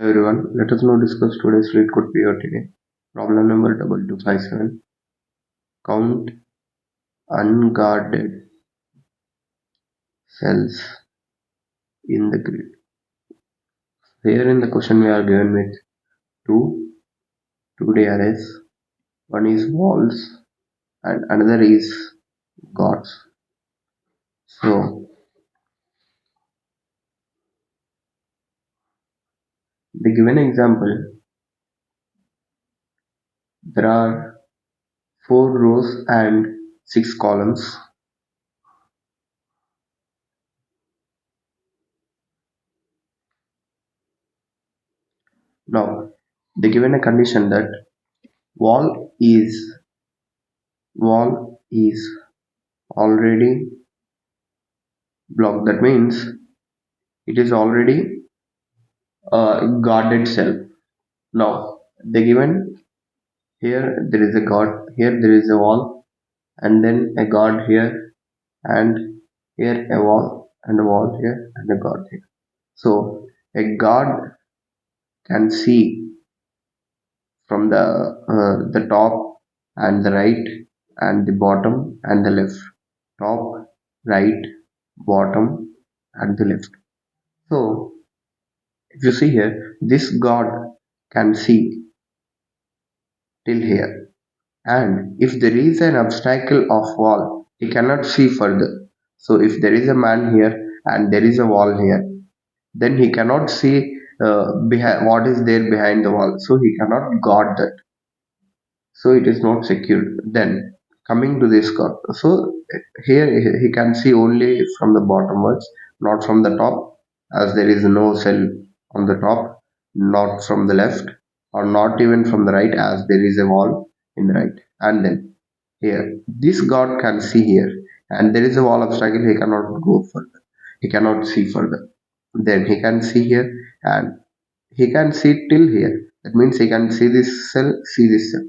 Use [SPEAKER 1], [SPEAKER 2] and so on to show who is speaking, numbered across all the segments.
[SPEAKER 1] Hi everyone, let us now discuss today's LeetCode POTD. Problem number 2257. Count unguarded cells in the grid. Here in the question we are given with two 2D arrays. One is walls and another is gods. So the given example, there are 4 rows and 6 columns. Now they given a condition that wall is already blocked. That means it is already a guarded cell. Now they given here there is a guard, here there is a wall, and then a guard here, and here a wall, and a wall here, and a guard here. So a guard can see from the top and the right and the bottom and the left, top, right, bottom, and the left. So if you see here, this guard can see till here, and if there is an obstacle of wall, he cannot see further. So if there is a man here and there is a wall here, then he cannot see behind what is there behind the wall, so he cannot guard that, so it is not secured. Then coming to this guard, so here he can see only from the bottomwards, not from the top, as there is no cell on the top, not from the left, or not even from the right, as there is a wall in the right. And then here this god can see here, and there is a wall obstacle, he cannot go further, he cannot see further. Then he can see here, and he can see till here. That means he can see this cell, see this cell.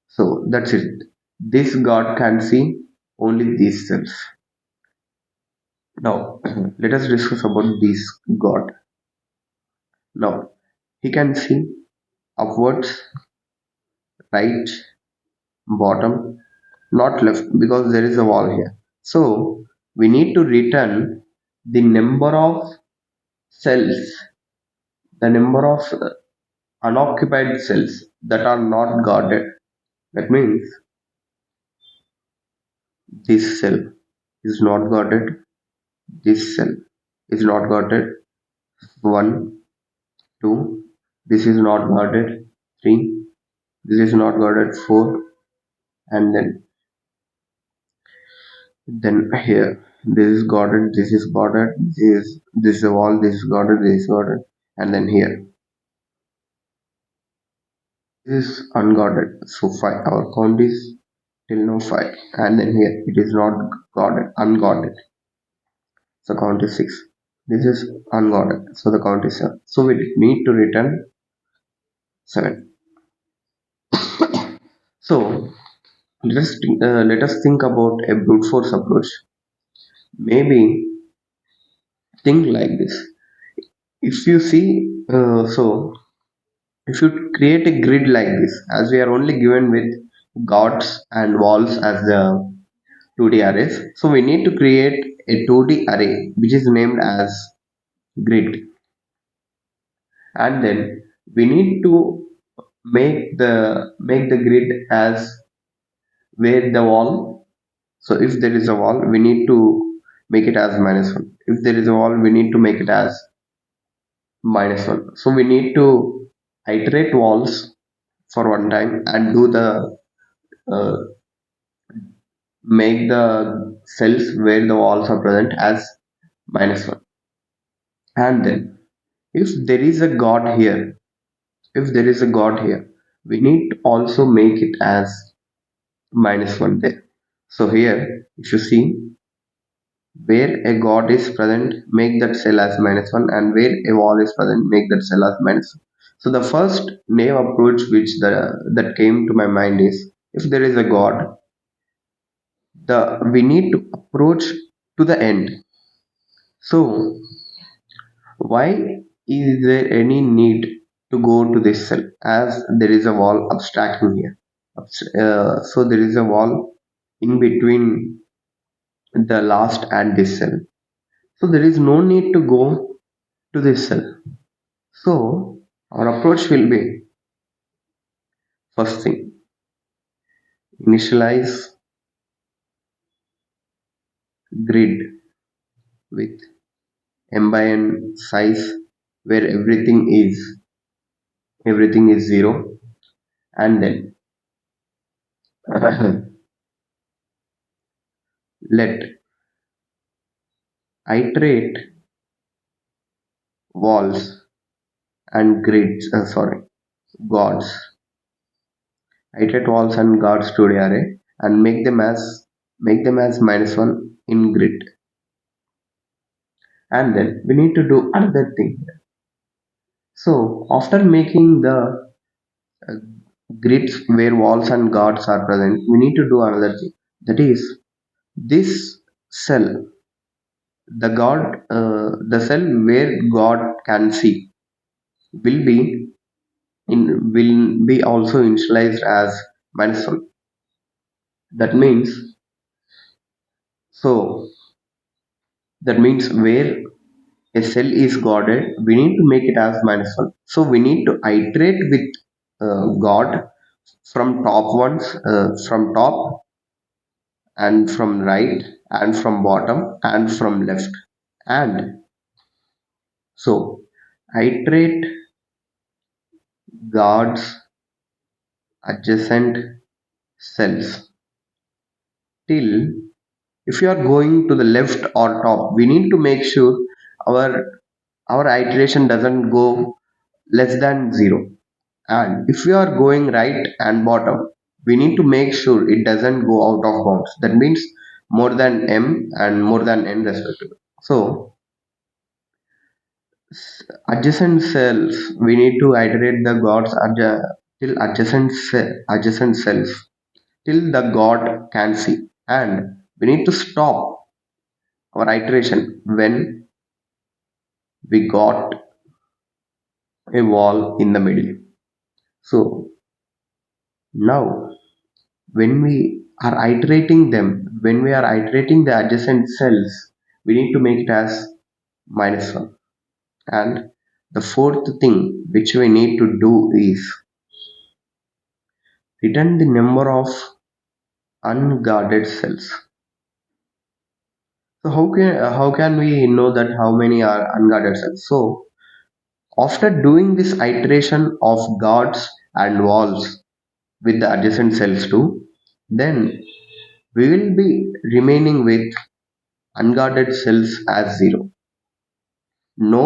[SPEAKER 1] So that's it, this god can see only these cells. Now let us discuss about this god. Now he can see upwards, right, bottom, not left, because there is a wall here. So we need to return the number of cells, the number of unoccupied cells that are not guarded. That means this cell is not guarded, this cell is not guarded, 1, 2, this is not guarded, 3, this is not guarded, 4, and then here this is guarded, this is guarded, this is a wall, this is guarded, this is guarded, and then here this is unguarded. So 5, our count is till now 5, and then here it is not guarded, unguarded, so count is 6. This is unguarded, so the count is 7. So we need to return 7. So let us think about a brute force approach. Maybe think like this. If you see, so if you create a grid like this, as we are only given with gods and walls as the 2D arrays, so we need to create a 2D array which is named as grid, and then we need to make the grid as where the wall. So if there is a wall, we need to make it as -1. If there is a wall, we need to make it as -1. So we need to iterate walls for one time and do the uh, make the cells where the walls are present as -1. And then if there is a god here, if there is a god here, we need to also make it as -1 there. So here if you see, where a god is present, make that cell as -1, and where a wall is present, make that cell as -1. So the first naive approach that came to my mind is, if there is a god, we need to approach to the end. So why is there any need to go to this cell, as there is a wall abstracting here. So there is a wall in between the last and this cell. So there is no need to go to this cell. So our approach will be, first thing, initialize grid with m by n size where everything is 0, and then let iterate walls and grids, gods, iterate walls and gods to the array and make them as -1 in grid. And then we need to do another thing here. So after making the uh, grids where walls and gods are present, we need to do another thing, that is, this cell, the cell where god can see, will be will be also initialized as -1. That means, so that means where a cell is guarded, we need to make it as -1. So we need to iterate with god from from top and from right and from bottom and from left. And so iterate guards adjacent cells till, if you are going to the left or top, we need to make sure our our iteration doesn't go less than 0. And if we are going right and bottom, we need to make sure it doesn't go out of bounds. That means more than m and more than n respectively. So adjacent cells, we need to iterate the gods till adjacent cells till the god can see, and we need to stop our iteration when we got a wall in the middle. So now when we are when we are iterating the adjacent cells, we need to make it as -1. And the fourth thing which we need to do is return the number of unguarded cells. So how can we know that how many are unguarded cells? So after doing this iteration of guards and walls with the adjacent cells too, then we will be remaining with unguarded cells as 0. No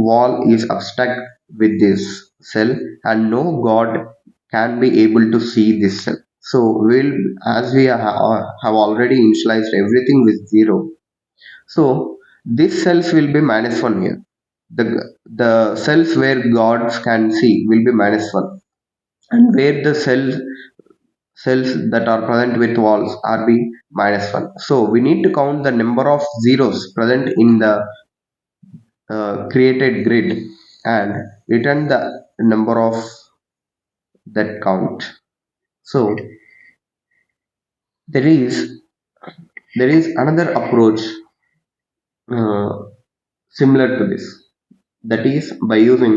[SPEAKER 1] wall is abstract with this cell and no god can be able to see this cell. So as we have already initialized everything with 0, so these cells will be -1 here. The cells where gods can see will be -1, and where the cells that are present with walls are be -1. So we need to count the number of zeros present in the created grid and return the number of that count. So there is another approach uh, similar to this, that is by using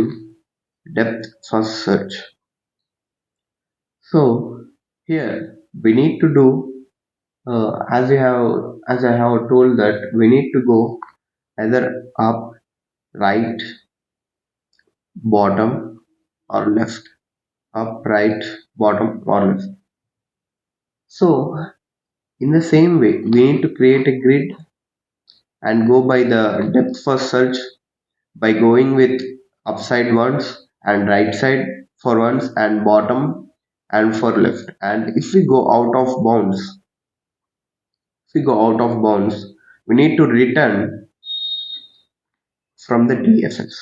[SPEAKER 1] depth first search. So here we need to do, as I have told, that we need to go either up, right, bottom or left, up, right, bottom or left. So in the same way, we need to create a grid and go by the depth first search by going with upside ones and right side for ones and bottom and for left. And if we go out of bounds, we need to return from the DFS.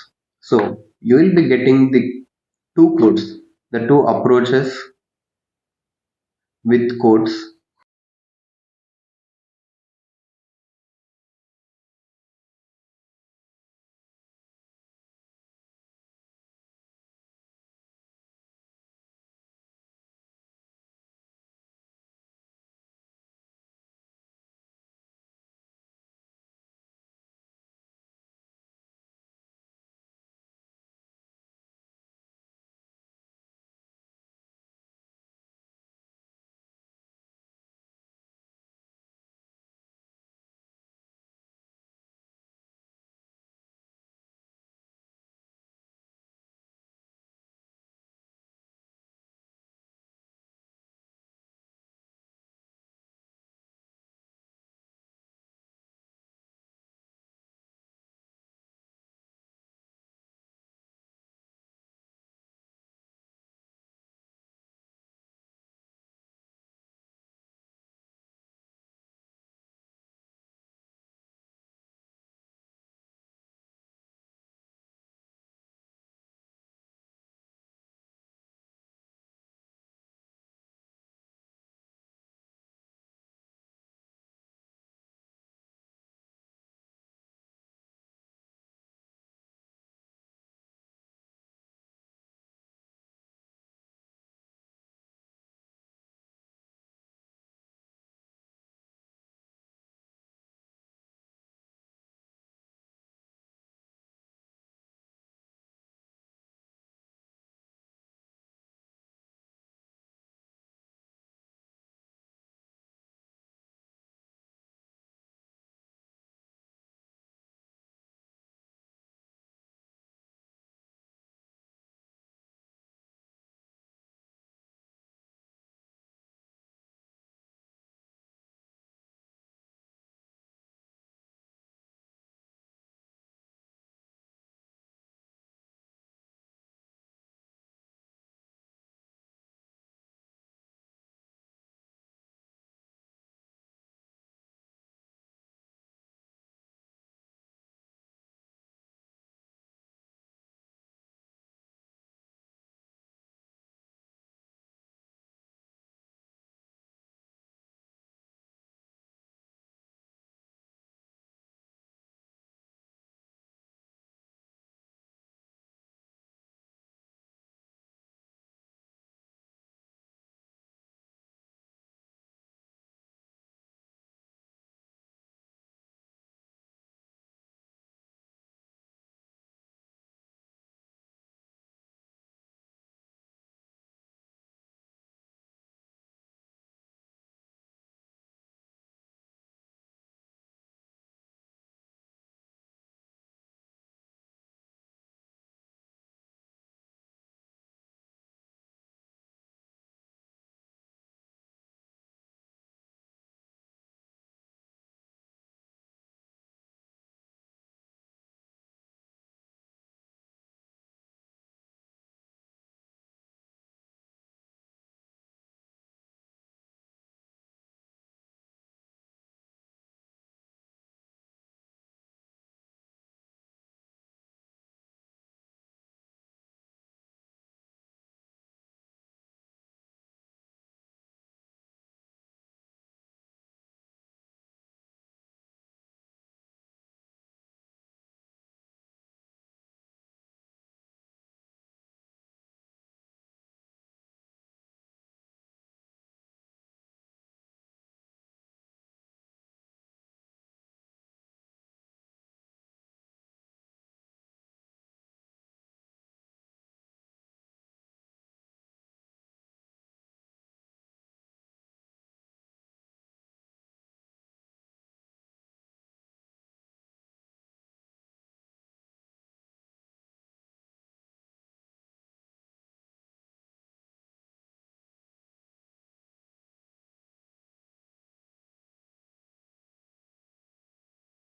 [SPEAKER 1] So you will be getting the two codes, the two approaches with codes.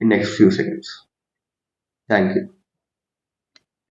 [SPEAKER 1] in next few seconds. Thank you.